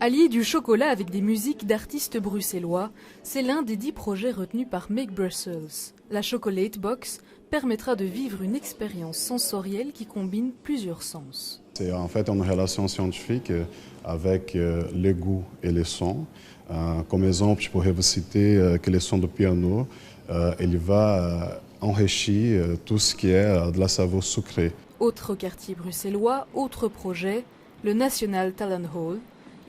Allier du chocolat avec des musiques d'artistes bruxellois, c'est l'un des 10 projets retenus par Make Brussels. La Chocolate Box permettra de vivre une expérience sensorielle qui combine plusieurs sens. C'est en fait une relation scientifique avec les goûts et les sons. Comme exemple, je pourrais vous citer que le son de piano, il va enrichir tout ce qui est de la saveur sucrée. Autre quartier bruxellois, autre projet, le National Talent Hall.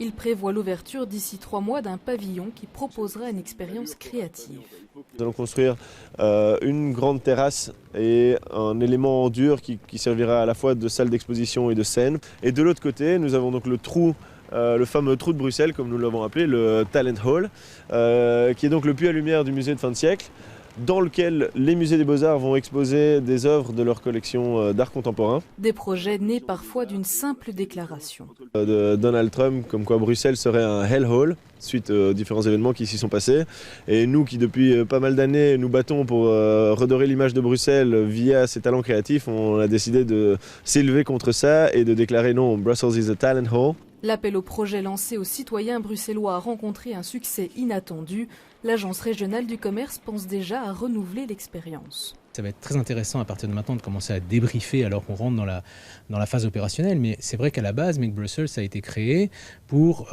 Il prévoit l'ouverture d'ici 3 mois d'un pavillon qui proposera une expérience créative. Nous allons construire une grande terrasse et un élément en dur qui servira à la fois de salle d'exposition et de scène. Et de l'autre côté, nous avons donc le fameux trou de Bruxelles, comme nous l'avons appelé, le Talent Hall, qui est donc le puits à lumière du musée de fin de siècle, dans lequel les musées des Beaux-Arts vont exposer des œuvres de leur collection d'art contemporain. Des projets nés parfois d'une simple déclaration. De Donald Trump, comme quoi Bruxelles serait un hellhole, suite aux différents événements qui s'y sont passés. Et nous qui depuis pas mal d'années nous battons pour redorer l'image de Bruxelles via ses talents créatifs, on a décidé de s'élever contre ça et de déclarer non, Brussels is a talent hole. L'appel au projet lancé aux citoyens bruxellois a rencontré un succès inattendu. L'Agence régionale du commerce pense déjà à renouveler l'expérience. Ça va être très intéressant à partir de maintenant de commencer à débriefer alors qu'on rentre dans la phase opérationnelle. Mais c'est vrai qu'à la base, Make Brussels a été créé pour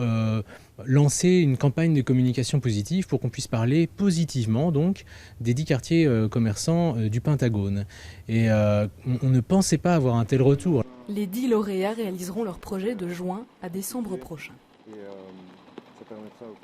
lancer une campagne de communication positive pour qu'on puisse parler positivement donc des 10 quartiers commerçants du Pentagone. Et on ne pensait pas avoir un tel retour. Les 10 lauréats réaliseront leur projet de juin à décembre prochain.